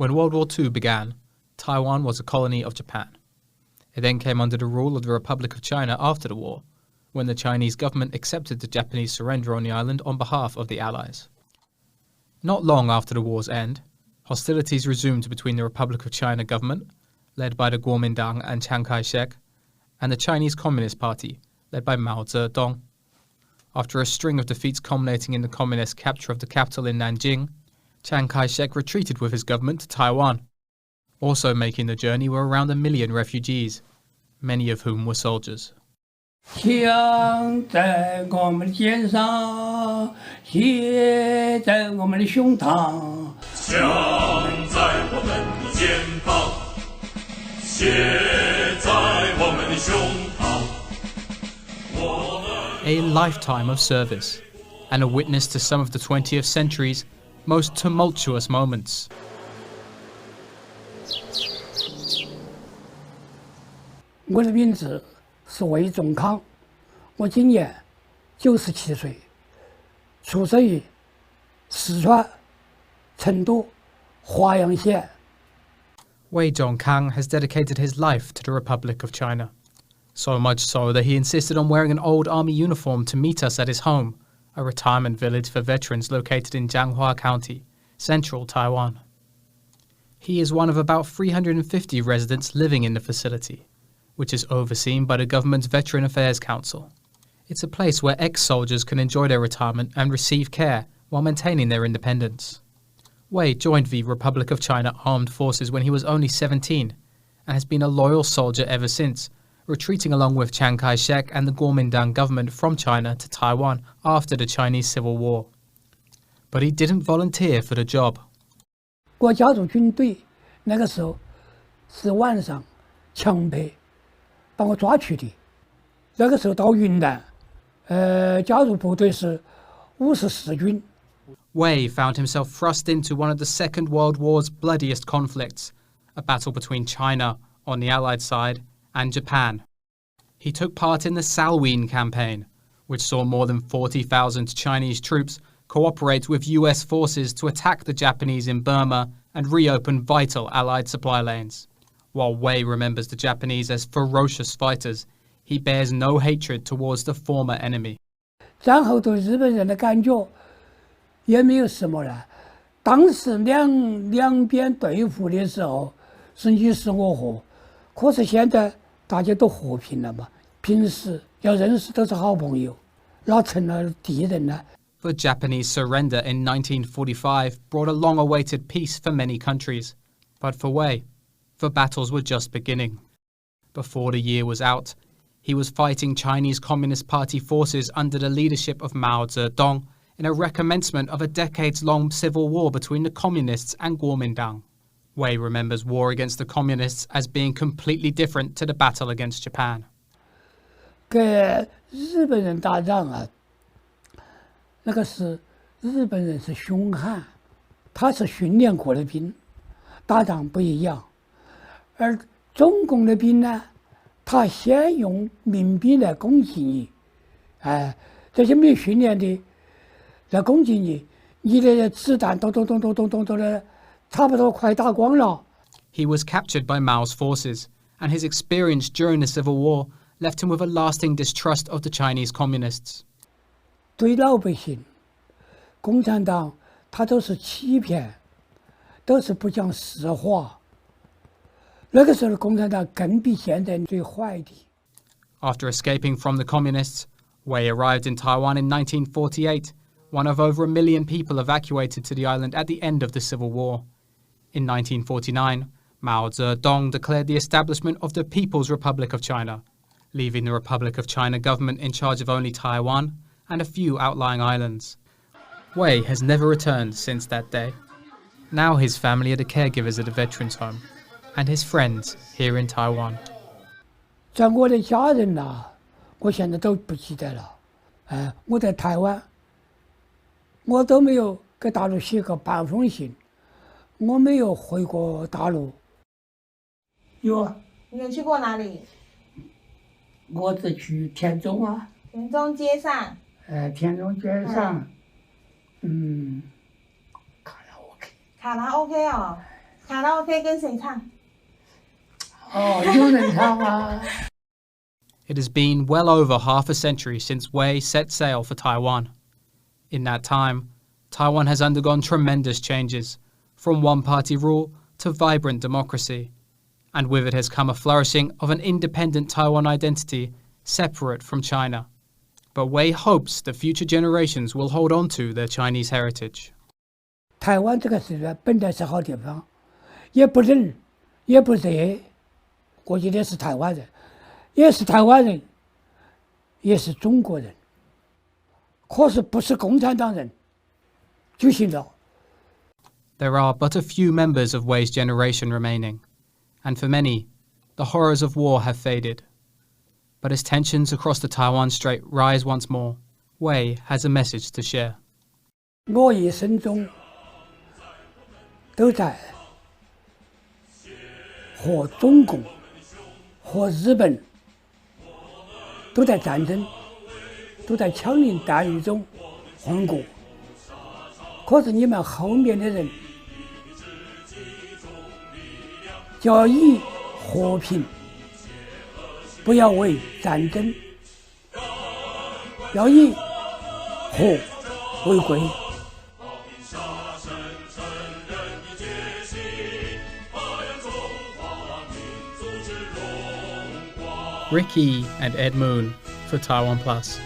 When World War II began, Taiwan was a colony of Japan. It then came under the rule of the Republic of China after the war, when the Chinese government accepted the Japanese surrender on the island on behalf of the Allies. Not long after the war's end, hostilities resumed between the Republic of China government, led by the Kuomintang and Chiang Kai-shek, and the Chinese Communist Party, led by Mao Zedong. After a string of defeats culminating in the communist capture of the capital in Nanjing, Chiang Kai-shek retreated with his government to Taiwan. Also making the journey were around 1 million refugees, many of whom were soldiers. 枪在我们的肩上，血在我们的胸膛。枪在我们的肩膀，血在我们的胸膛。A lifetime of service, and a witness to some of the 20th century's most tumultuous moments. 我的名字是魏仲康，我今年97岁，出生于四川成都华阳县。Wei Chung-kang has dedicated his life to the Republic of China. So much so that he insisted on wearing an old army uniform to meet us at his home, a retirement village for veterans located in Jianghua County, central Taiwan. He is one of about 350 residents living in the facility, which is overseen by the government's Veteran Affairs Council. It's a place where ex-soldiers can enjoy their retirement and receive care while maintaining their independence. Wei joined the Republic of China Armed Forces when he was only 17 and has been a loyal soldier ever since, retreating along with Chiang Kai-shek and the Kuomintang government from China to Taiwan after the Chinese Civil War. But he didn't volunteer for the job. 我加入军队那个时候是晚上强迫把我抓去的。那个时候到云南，加入部队是54军。Wei found himself thrust into one of the Second World War's bloodiest conflicts, a battle between China on the Allied side and Japan. He took part in the Salween campaign, which saw more than 40,000 Chinese troops cooperate with US forces to attack the Japanese in Burma and reopen vital Allied supply lanes. While Wei remembers the Japanese as ferocious fighters, he bears no hatred towards the former enemy. 然后对日本人的感觉也没有什么了。当时两边对付的时候是你死我活，可是现在大家都和平了嘛，平时要认识都是好朋友，哪成了敌人呢？ The Japanese surrender in 1945 brought a long-awaited peace for many countries. But for Wei, the battles were just beginning. Before the year was out, he was fighting Chinese Communist Party forces under the leadership of Mao Zedong in a recommencement of a decades-long civil war between the Communists and Kuomintang. Wei remembers war against the Communists as being completely different to the battle against Japan. 跟日本人打仗啊，那个是日本人是凶悍，他是训练过的兵，打仗不一样。而中共的兵呢，他先用民兵来攻击你，这些没训练的来攻击你，你的子弹咚的，差不多快打光了。 He was captured by Mao's forces, and his experience during the Civil War left him with a lasting distrust of the Chinese communists. 对老百姓，共产党他都是欺骗，都是不讲实话。那个时候的共产党更比现在最坏的。 After escaping from the communists, Wei arrived in Taiwan in 1948, one of over 1 million people evacuated to the island at the end of the Civil War. In 1949, Mao Zedong declared the establishment of the People's Republic of China, leaving the Republic of China government in charge of only Taiwan and a few outlying islands. Wei has never returned since that day. Now his family are the caregivers at a veterans home, and his friends here in Taiwan. 在我的家人呐，我现在都不记得了。我在台湾，我都没有给大陆写过半封信，我没有回过大陆。有啊，你有去过哪里？我只去田中啊。田中街上。田中街上，卡拉 OK。卡拉 OK 哦，卡拉 OK 跟谁唱？哦，有人唱啊。It has been well over half a century since Wei set sail for Taiwan. In that time, Taiwan has undergone tremendous changes, from one-party rule to vibrant democracy, and with it has come a flourishing of an independent Taiwan identity separate from China. But Wei hopes that future generations will hold on to their Chinese heritage. 台湾这个是本来是好地方，也不冷，也不热。我觉得是台湾人，也是台湾人，也是中国人。可是不是共产党人就行了。There are but a few members of Wei's generation remaining, and for many, the horrors of war have faded. But as tensions across the Taiwan Strait rise once more, Wei has a message to share. 我一生中都在和中共、和日本都在战争、都在枪林弹雨中混过。可是你们后面的人就要以和平，不要为战争，要以和为贵。Ricky and Ed Moon for Taiwan Plus.